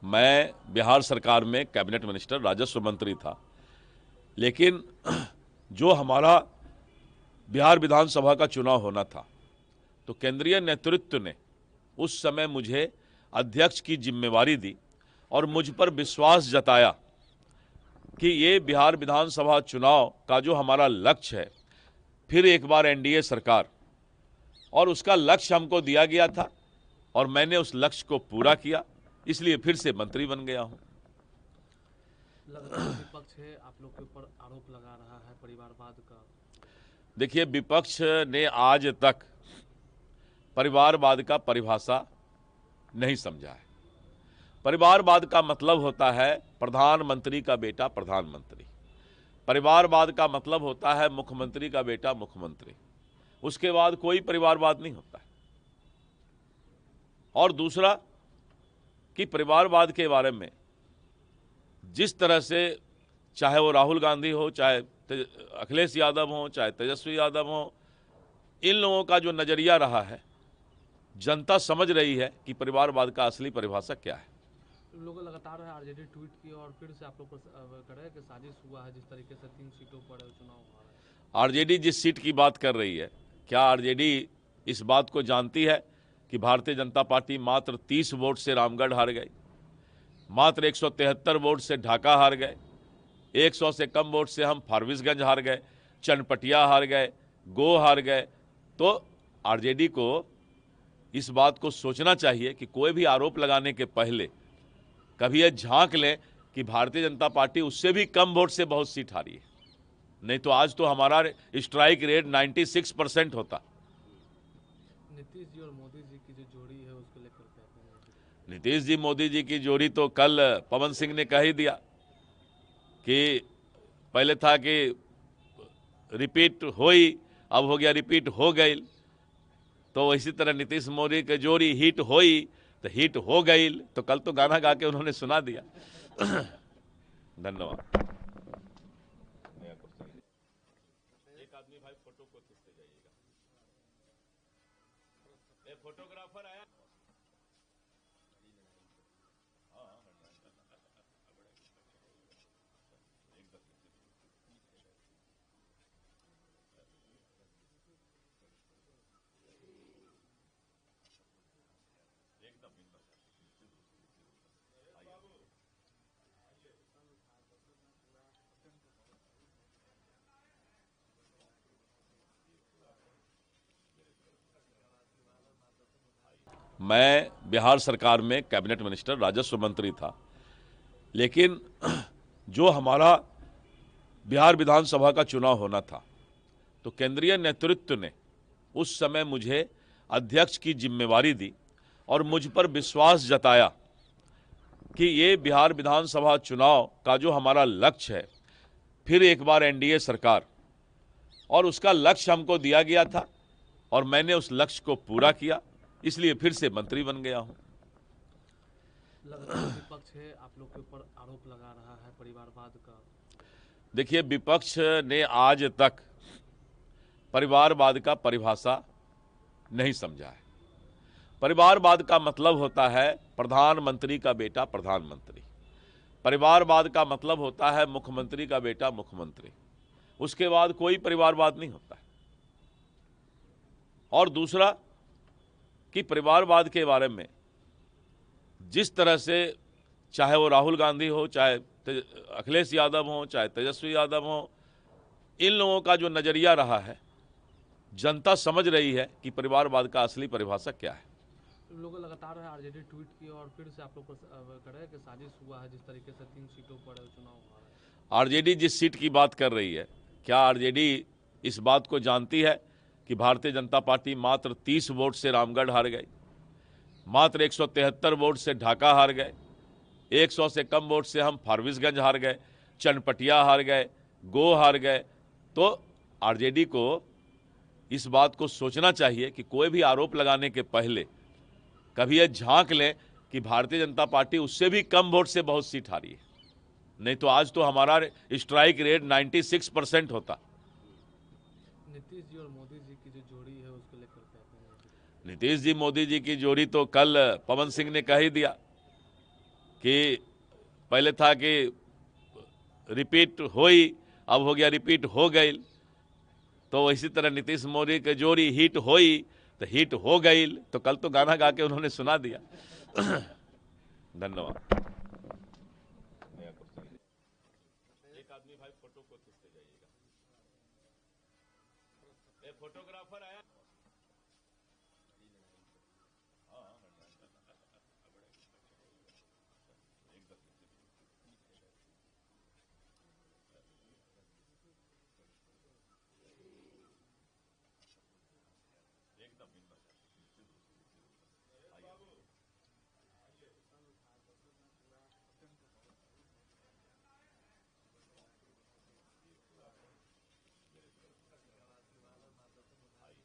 मैं बिहार सरकार में कैबिनेट मिनिस्टर राजस्व मंत्री था, लेकिन जो हमारा बिहार विधानसभा का चुनाव होना था तो केंद्रीय नेतृत्व ने उस समय मुझे अध्यक्ष की जिम्मेवारी दी और मुझ पर विश्वास जताया कि ये बिहार विधानसभा चुनाव का जो हमारा लक्ष्य है, फिर एक बार एनडीए सरकार, और उसका लक्ष्य हमको दिया गया था और मैंने उस लक्ष्य को पूरा किया, इसलिए फिर से मंत्री बन गया हूं। लगातार विपक्ष है आप लोग के ऊपर आरोप लगा रहा है परिवारवाद का। देखिए, विपक्ष ने आज तक परिवारवाद का परिभाषा नहीं समझा है। परिवारवाद का मतलब होता है प्रधानमंत्री का बेटा प्रधानमंत्री। परिवारवाद का मतलब होता है मुख्यमंत्री का बेटा मुख्यमंत्री। उसके बाद कोई परिवारवाद नहीं होता है। और दूसरा कि परिवारवाद के बारे में जिस तरह से, चाहे वो राहुल गांधी हो, चाहे अखिलेश यादव हो, चाहे तेजस्वी यादव हो, इन लोगों का जो नजरिया रहा है, जनता समझ रही है कि परिवारवाद का असली परिभाषा क्या है। लोग लगातार आरजेडी ट्वीट की और फिर से आप लोग पर कर रहे हैं कि साजिश हुआ है, जिस तरीके से 3 सीटों पर चुनाव हुआ है। आरजेडी जिस सीट की बात कर रही है, क्या आरजेडी इस बात को जानती है कि भारतीय जनता पार्टी मात्र 30 वोट से रामगढ़ हार गई, मात्र 173 वोट से ढाका हार गए, 100 से कम वोट से हम फारबिसगंज हार गए, चनपटिया हार गए, गो हार गए। तो आरजेडी को इस बात को सोचना चाहिए कि कोई भी आरोप लगाने के पहले कभी यह झांक लें कि भारतीय जनता पार्टी उससे भी कम वोट से बहुत सीट हारी है। नहीं तो आज तो हमारा स्ट्राइक रेट 96% होता। नीतीश जी और मोदी जी की जो जोड़ी है उसको लेकर के कहते हैं। नीतीश जी मोदी जी की जोड़ी तो कल पवन सिंह ने कह ही दिया कि पहले था कि रिपीट होई, अब हो गया रिपीट हो गई। तो इसी तरह नीतीश मोदी की जोड़ी हिट होई तो हिट हो गई। तो कल तो गाना गा के उन्होंने सुना दिया। धन्यवाद। एक आदमी भाई फोटो को खींचते जाइएगा। फोटोग्राफर आया। मैं बिहार सरकार में कैबिनेट मिनिस्टर राजस्व मंत्री था, लेकिन जो हमारा बिहार विधानसभा का चुनाव होना था तो केंद्रीय नेतृत्व ने उस समय मुझे अध्यक्ष की जिम्मेवारी दी और मुझ पर विश्वास जताया कि ये बिहार विधानसभा चुनाव का जो हमारा लक्ष्य है, फिर एक बार एनडीए सरकार, और उसका लक्ष्य हमको दिया गया था और मैंने उस लक्ष्य को पूरा किया, इसलिए फिर से मंत्री बन गया हूं। लगातार विपक्ष है आप लोग के ऊपर आरोप लगा रहा है परिवारवाद का। देखिए, विपक्ष ने आज तक परिवारवाद का परिभाषा नहीं समझा है। परिवारवाद का मतलब होता है प्रधानमंत्री का बेटा प्रधानमंत्री। परिवारवाद का मतलब होता है मुख्यमंत्री का बेटा मुख्यमंत्री। उसके बाद कोई परिवारवाद नहीं होता है। और दूसरा कि परिवारवाद के बारे में जिस तरह से, चाहे वो राहुल गांधी हो, चाहे अखिलेश यादव हो, चाहे तेजस्वी यादव हो, इन लोगों का जो नजरिया रहा है, जनता समझ रही है कि परिवारवाद का असली परिभाषा क्या है। लोग लगातार आरजेडी ट्वीट की और फिर से आप लोग पर कर रहे हैं कि साजिश हुआ है, जिस तरीके से 3 सीटों पर चुनाव हुआ है। आरजेडी जिस सीट की बात कर रही है, क्या आरजेडी इस बात को जानती है कि भारतीय जनता पार्टी मात्र 30 वोट से रामगढ़ हार गई, मात्र 173 वोट से ढाका हार गए, 100 से कम वोट से हम फारबिसगंज हार गए, चनपटिया हार गए, गो हार गए। तो आरजेडी को इस बात को सोचना चाहिए कि कोई भी आरोप लगाने के पहले कभी यह झांक लें कि भारतीय जनता पार्टी उससे भी कम वोट से बहुत सीट हारी है। नहीं तो आज तो हमारा स्ट्राइक रेट 96% होता। नीतीश जी और मोदी जी की जो जोड़ी है उसको लेकर कहते हैं। नीतीश जी मोदी जी की जोड़ी तो कल पवन सिंह ने कह ही दिया कि पहले था कि रिपीट होई, अब हो गया रिपीट हो गई। तो इसी तरह नीतीश मोदी के जोड़ी हिट होई तो हिट हो गई। तो कल तो गाना गा के उन्होंने सुना दिया। धन्यवाद। एक आदमी भाई फोटो को खींचते जाइएगा। फोटोग्राफर आया